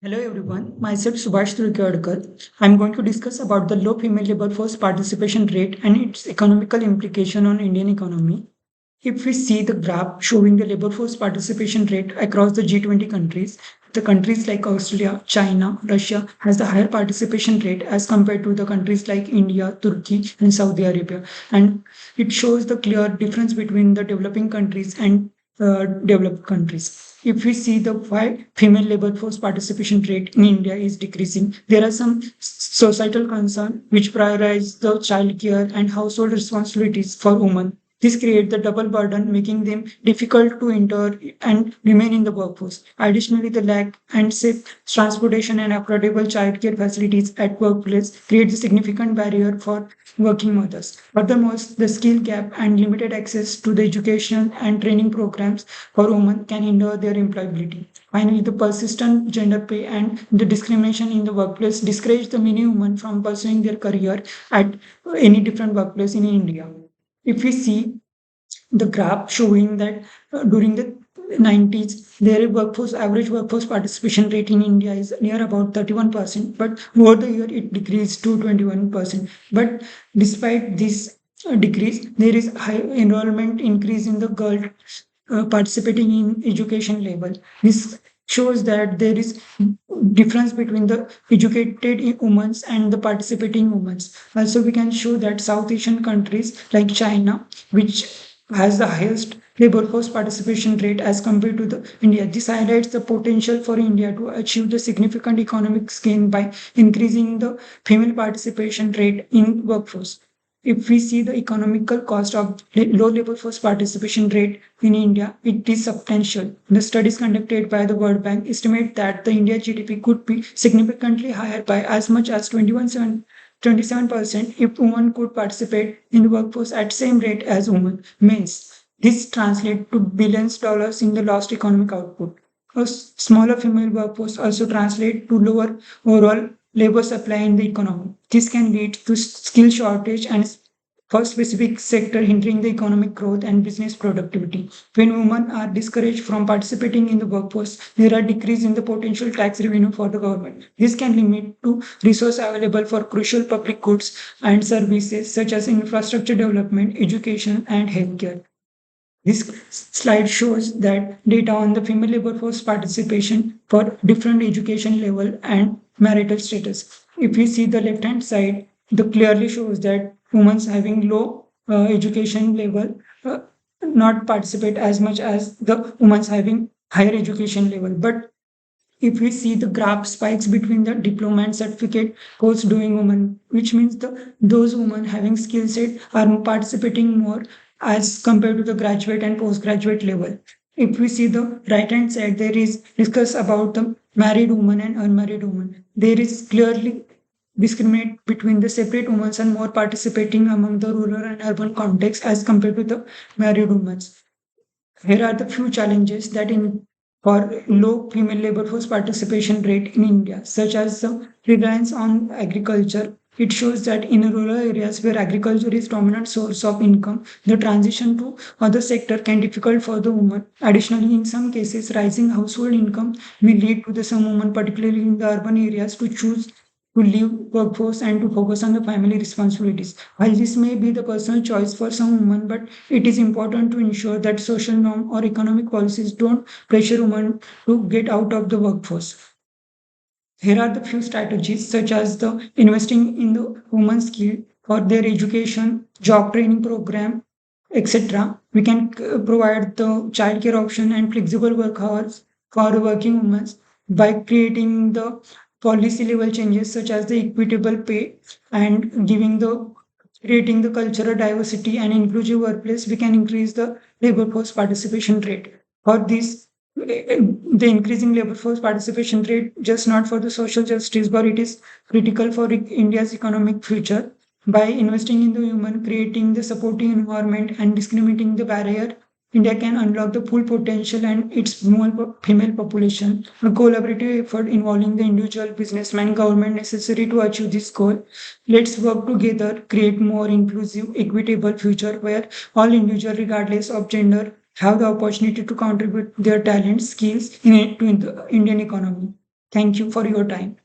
Hello everyone, myself Subhash Turkadkar. I'm going to discuss about the low female labor force participation rate and its economical implication on Indian economy. If we see the graph showing the labor force participation rate across the G20 countries, the countries like Australia, China, Russia has the higher participation rate as compared to the countries like India, Turkey, and Saudi Arabia. And it shows the clear difference between the developing countries and developed countries. If we see the why female labor force participation rate in India is decreasing, there are some societal concerns which prioritize the child care and household responsibilities for women. This creates the double burden, making them difficult to enter and remain in the workforce. Additionally, the lack and safe transportation and affordable childcare facilities at workplace creates a significant barrier for working mothers. Furthermore, the skill gap and limited access to the education and training programs for women can hinder their employability. Finally, the persistent gender pay and the discrimination in the workplace discourage the many women from pursuing their career at any different workplace in India. If we see the graph showing that during the 90s, their workforce average workforce participation rate in India is near about 31%, but over the year it decreased to 21%. But despite this decrease, there is high enrollment increase in the girl participating in education level. This shows that there is difference between the educated women and the participating women. Also, we can show that South Asian countries like China, which has the highest labor force participation rate as compared to the India. This highlights the potential for India to achieve the significant economic gain by increasing the female participation rate in workforce. If we see the economical cost of low labor force participation rate in India, it is substantial. The studies conducted by the World Bank estimate that the India GDP could be significantly higher by as much as 27% if women could participate in the workforce at same rate as women means. This translates to billions dollars in the lost economic output. A smaller female workforce also translate to lower overall labor supply in the economy. This can lead to skill shortage and for specific sector hindering the economic growth and business productivity. When women are discouraged from participating in the workforce, there are decrease in the potential tax revenue for the government. This can limit to resource available for crucial public goods and services such as infrastructure development, education, and healthcare. This slide shows that data on the female labor force participation for different education level and marital status. If we see the left hand side, the clearly shows that women having low education level not participate as much as the women having higher education level. But if we see the graph spikes between the diploma and certificate course doing women, which means those women having skill set are participating more as compared to the graduate and postgraduate level. If we see the right hand side, there is discuss about the married woman and unmarried woman. There is clearly discriminate between the separate women and more participating among the rural and urban context as compared to the married women. Here are the few challenges that in for low female labor force participation rate in India, such as the reliance on agriculture. It shows that in rural areas where agriculture is dominant source of income, the transition to other sector can be difficult for the woman. Additionally, in some cases, rising household income may lead to the some women, particularly in the urban areas, to choose to leave workforce and to focus on the family responsibilities. While this may be the personal choice for some women, but it is important to ensure that social norm or economic policies don't pressure women to get out of the workforce. Here are the few strategies such as the investing in the women's skill for their education, job training program, etc. We can provide the childcare option and flexible work hours for working women by creating the policy level changes such as the equitable pay and giving the creating the cultural diversity and inclusive workplace. We can increase the labor force participation rate. For this, the increasing labor force participation rate just not for the social justice, but it is critical for India's economic future. By investing in the human, creating the supporting environment, and discriminating the barrier, India can unlock the full potential and its female population. A collaborative effort involving the individual, businessman, government necessary to achieve this goal. Let's work together, create more inclusive, equitable future where all individuals, regardless of gender, have the opportunity to contribute their talents, skills to the Indian economy. Thank you for your time.